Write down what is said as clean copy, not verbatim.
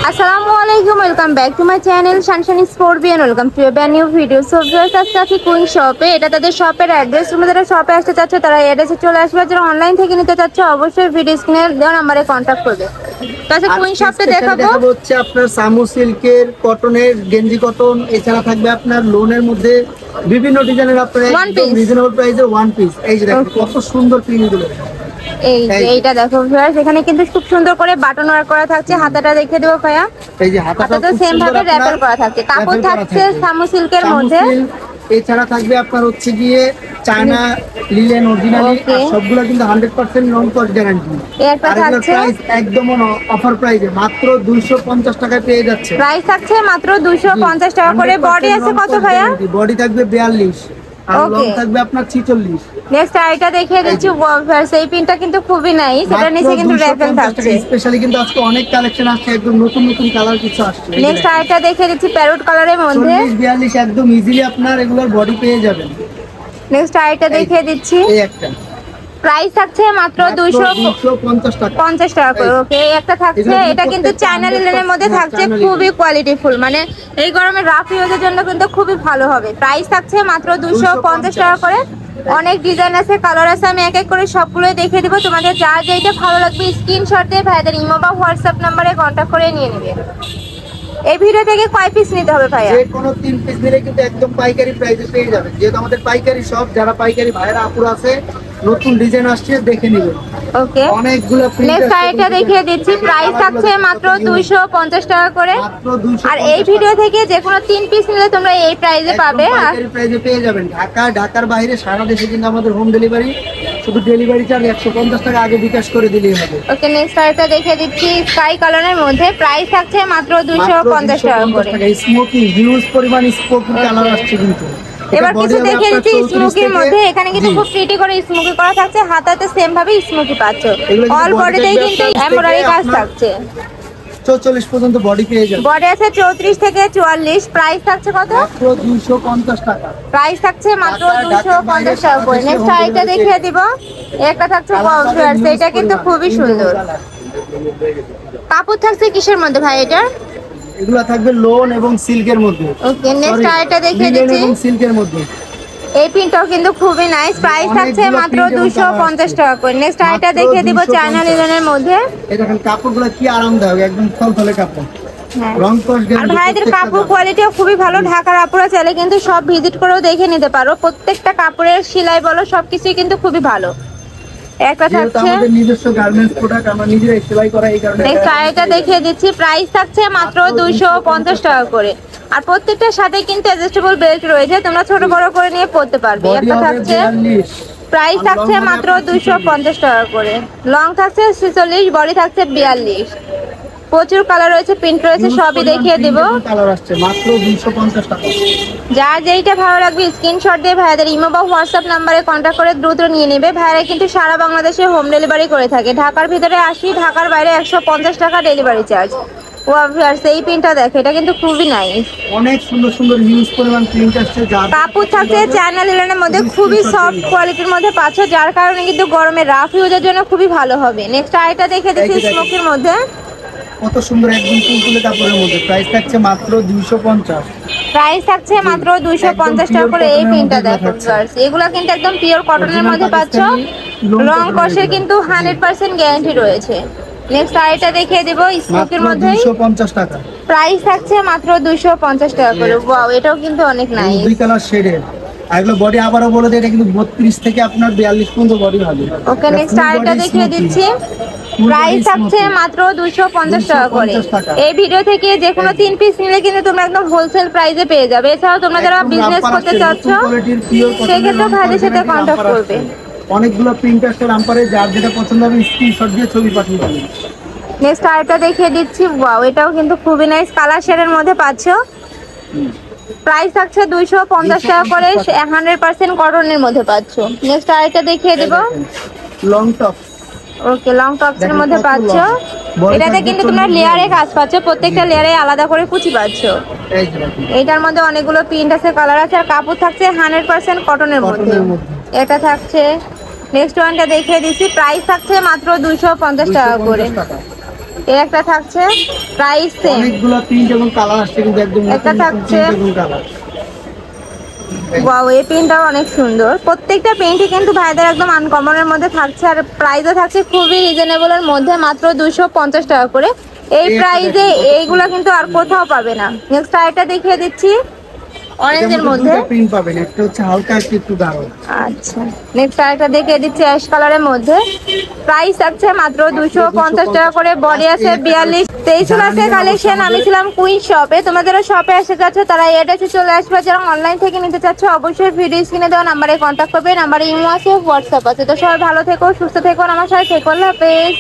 আসসালামু আলাইকুম, welcome back to my channel Sunshine Sportbian. Welcome to a brand new video. So viewers, আজকে আছি queen শপে। এটা তাদের শপের অ্যাড্রেস। তোমরা যারা শপে আসতে চাচ্ছ তারা অ্যাড্রেসে চলে আসবে। যারা অনলাইন থেকে নিতে চাচ্ছ অবশ্যই ভিডিও স্ক্রিনে দেওয়া নাম্বারে কন্ট্যাক্ট করবে। তো আজকে কুইন শপে দেখাবো হচ্ছে আপনার সামু সিল্কের, কটনের, গেঞ্জি কটন, এছাড়া থাকবে আপনার লোনের মধ্যে বিভিন্ন ডিজাইনের আপনার একদম রিজনেবল প্রাইসে ওয়ান পিস। এই যে দেখো কত সুন্দর প্রিন্টগুলো। এই যে এইটা দেখো ভিউয়ার্স, এখানে কিন্তু খুব সুন্দর করে বাটন ওয়ার্ক করা থাকছে। হাতাটা দেখে দেবো ভাইয়া। এই যে হাতাটা সেম ভাবে র‍্যাপেল করা থাকছে। কাপড় থাকছে সামু সিল্কের মধ্যে। এছাড়া থাকবে আপনার হচ্ছে গিয়ে চায়না লিলেন অরিজিনালি, আর সবগুলো কিন্তু 100% নন কস্ট গ্যারান্টি। একটা থাকছে প্রাইস একদম অফার প্রাইসে মাত্র 250 টাকায় পেয়ে যাচ্ছে। প্রাইস থাকছে মাত্র 250 টাকা করে। বডি আছে কত ভাইয়া? বডি থাকবে 42 আর লং থাকবে আপনার 46। নেক্সট আইটা দেখিয়ে দিচ্ছি। ওয়াফার্স, এই পিনটা কিন্তু খুবই নাইস। এটা নিচে কিন্তু র‍্যাপেল থাকছে। স্পেশালি কিন্তু আজকে অনেক কালেকশন আসছে, একদম নতুন নতুন কালার কিছু আসছে। নেক্সট আইটা দেখিয়ে দিচ্ছি প্যারট কালারের মধ্যে। 42 একদম ইজিলি আপনার এগুলোর বডি পেয়ে যাবেন। নেক্সট আইটা দেখিয়ে দিচ্ছি। এই একটা প্রাইস থাকছে মাত্র 250 টাকা করে। ওকে, একটা থাকছে। এটা কিন্তু চায়না লিলেনের মধ্যে থাকছে, খুবই কোয়ালিটিফুল। মানে এই গরমে রাফ ইউজের জন্য কিন্তু খুবই ভালো হবে। প্রাইস থাকছে মাত্র 250 টাকা করে। অনেক ডিজাইন আছে, কালার আছে। আমি এক এক করে সবগুলোই দেখিয়ে দিব। তোমাদের যার যেটা ভালো লাগবে স্ক্রিনশট দিয়ে ভাইদের ইমো বা হোয়াটসঅ্যাপ নাম্বারে কন্ট্যাক্ট করে নিয়ে নেবে। এই ভিডিও থেকে কয় পিস নিতে হবে ভাইয়া? যে কোনো 3 পিস নিলে কিন্তু একদম পাইকারি প্রাইসে পেয়ে যাবেন। যেহেতু আমাদের পাইকারি সব, যারা পাইকারি ভাইরা আপুরা আছে, নতুন ডিজাইন আসছে দেখে নেবেন। ওকে, অনেকগুলো নেক্সট আইটা দেখিয়ে দিচ্ছি। প্রাইস থাকছে মাত্র 250 টাকা করে। আর এই ভিডিও থেকে যে কোনো 3 পিস নিলে তোমরা এই প্রাইসে পাবে। আর পাইকারি প্রাইসে পেয়ে যাবেন। ঢাকার বাইরে সারা দেশে কিন্তু আমাদের হোম ডেলিভারি। শুধু ডেলিভারি চার্জ 150 টাকা আগে বিকাশ করে দিলেই হবে। ওকে, নেক্সট আইটা দেখিয়ে দিচ্ছি স্কাই কালারের মধ্যে। প্রাইস থাকছে মাত্র 250 টাকা করে। স্মোকি হিউজ পরিমাণ স্মোকি কালার আসছে কিন্তু। এবার কিছু দেখিয়ে দিচ্ছি স্মোকির মধ্যে। এখানে কিন্তু খুব প্রিটি করে স্মোকি করা থাকছে। হাতাতে সেম ভাবে স্মোকি পাচ্ছ। অল বডিতেই কিন্তু এমব্রয়ডারি কাজ থাকছে। 44 পর্যন্ত বডি পেয়ে যাবে। বডি আছে 34 থেকে 44। প্রাইস থাকছে কত? মাত্র 250 টাকা। প্রাইস থাকছে মাত্র 250 টাকা করে। নেক্সট আইটা দেখিয়ে দিব। একটা থাকছে ওয়াফার্স, এটা কিন্তু খুবই সুন্দর। কাপড় থাকছে কিসের মধ্যে ভাই এটা? এগুলা থাকবে লোন এবং সিল্কের মধ্যে। ওকে, নেক্সট আইটা দেখিয়ে দিচ্ছি। এবং সিল্কের মধ্যে এই প্রিন্টটাও কিন্তু খুবই নাইস। প্রাইস থাকছে মাত্র 250 টাকা করে। নেক্সট আইটা দেখিয়ে দিব চায়না লিলেনের মধ্যে। এই দেখেন কাপড়গুলো কি আরামদায়ক, একদম থলথলে কাপড়। আর ভাইদের কাপড় কোয়ালিটিও খুবই ভালো। ঢাকার আপুরা চাইলে কিন্তু সব ভিজিট করেও দেখে নিতে পারো। প্রত্যেকটা কাপড়ের সেলাই বলো সবকিছুই কিন্তু খুবই ভালো। একটা থাকছে আমাদের নিজস্ব গার্মেন্টস প্রোডাক্ট, আমরা নিজেরাই সেলাই করা, এই কারণে। নেক্সট আইটা দেখিয়ে দিচ্ছি। প্রাইস থাকছে মাত্র 250 টাকা করে। আর প্রত্যেকটার সাথে কিন্তু অ্যাডজাস্টেবল বেল্ট রয়েছে, তোমরা ছোট বড় করে নিয়ে পরতে পারবে। একটা থাকছে। প্রাইস থাকছে মাত্র 250 টাকা করে। লং থাকছে 46, বডি থাকছে 42। প্রচুর কালার রয়েছে, প্রিন্ট রয়েছে, সবই দেখিয়ে দেব। কালার আসছে মাত্র 250 টাকা। যার যেইটা ভালো লাগবে স্ক্রিনশট দিয়ে ভাইদের ইমো বা হোয়াটসঅ্যাপ নাম্বারে কন্ট্যাক্ট করে দ্রুত নিয়ে নেবে। ভাইরা কিন্তু সারা বাংলাদেশে হোম ডেলিভারি করে থাকে। ঢাকার ভিতরে 80, ঢাকার বাইরে 150 টাকা ডেলিভারি চার্জ। ওয়াফার্স, এই প্রিন্টটা দেখো, এটা কিন্তু খুবই নাইস। অনেক সুন্দর সুন্দর হিউজ পরিমাণ প্রিন্ট আসছে। কাপড় থাকছে চায়না লিলেনের মধ্যে, খুবই সফট কোয়ালিটির মধ্যে পাচ্ছ, যার কারণে কিন্তু গরমে রাফ ইউজের জন্য খুবই ভালো হবে। নেক্সট আইটা দেখে দিচ্ছি স্মোকির মধ্যে। কত সুন্দর একদম তুলতুলে কাপড়ের মধ্যে। প্রাইস থাকছে মাত্র 250। প্রাইস থাকছে মাত্র 250 টাকা করে। এই প্রিন্টটা দেখো গাইস, এগুলা কিন্তু একদম পিওর কটনের মধ্যে পাচ্ছ। রং কষের কিন্তু 100% গ্যারান্টি রয়েছে। নেক্সট আইটা দেখিয়ে দেব স্মোকের মধ্যে। 250 টাকা। প্রাইস থাকছে মাত্র 250 টাকা করে। ওয়াও, এটাও কিন্তু অনেক নাইস। দুই কালার শেডের। এগুলো বডি আবারও বলে দেয়, এটা কিন্তু 32 থেকে আপনার 42 পর্যন্ত বডি হবে। ওকে, নেক্সট আইটা দেখিয়ে দিচ্ছি। প্রাইস থাকছে মাত্র 250 টাকা করে। এই ভিডিও থেকে যে কোনো 3 পিস নিলে কিন্তু তোমরা একদম হোলসেল প্রাইসে পেয়ে যাবে। এছাড়াও তোমরা যারা বিজনেস করতে চাচ্ছ সেক্ষেত্রে ভাইদের সাথে কন্ট্যাক্ট করবে। অনেকগুলো প্রিন্ট আসছে রামপারে, যার যেটা পছন্দ হবে স্ক্রিনশট দিয়ে ছবি পাঠিয়ে দিন। নেক্সট আইটা দেখিয়ে দিচ্ছি। ওয়াও, এটাও কিন্তু খুবই নাইস, কালার শেডের মধ্যে পাচ্ছ। প্রাইস থাকছে 250 টাকা করে। 100% কটনের মধ্যে পাচ্ছ। নেক্সট আইটা দেখিয়ে দেব লং টপ। ওকে, লং টপসের মধ্যে পাচ্ছ। এটাতে কিন্তু তোমরা লেয়ারে কাজ পাচ্ছ, প্রত্যেকটা লেয়ারে আলাদা করে কুচি পাচ্ছ। এইটার মধ্যে অনেকগুলো প্রিন্ট আছে, কালার আছে। আর কাপড় থাকছে 100% কটনের মধ্যে। এটা থাকছে। নেক্সট ওয়ানটা দেখিয়ে দিচ্ছি। প্রাইস থাকছে মাত্র 250 টাকা করে। এই একটা থাকছে প্রাইস সেম, অনেকগুলো প্রিন্ট এবং কালার আসছে কিন্তু একদম একটা নতুন থাকছে প্রিন্ট এবং কালার। ওয়াও, এই পেনটাও অনেক সুন্দর। প্রত্যেকটা পেনটি কিন্তু ভাইদের একদম আনকমনের মধ্যে থাকছে, আর প্রাইসও থাকছে খুবই রিজনেবলের মধ্যে, মাত্র 250 টাকা করে। এই প্রাইসে এইগুলা কিন্তু আর কোথাও পাবে না। নেক্সট আইটা দেখিয়ে দিচ্ছি অরেঞ্জের মধ্যে। প্রিন্ট পাবেন, একটা হচ্ছে হালকা একটু গাঢ়। আচ্ছা, নেক্সট আইটা দেখিয়ে দিচ্ছি অ্যাশ কালারের মধ্যে। প্রাইস আছে মাত্র 250 টাকা করে। বডি আছে 42। 23 আছে কালেকশন। আমি ছিলাম কুইন শপে, তোমাদেরও শপে এসে যাচ্ছ তারা এড্রেসে চলে আসবে। যারা অনলাইন থেকে নিতে চাচ্ছ অবশ্যই ভিডিও স্ক্রিনে দেওয়া নাম্বারে কন্ট্যাক্ট করবে। নাম্বারে ইমো আছে, হোয়াটসঅ্যাপ আছে। তো সবাই ভালো থেকো, সুস্থ থেকো, আমার সাথে থেকো। আল্লাহ হাফেজ।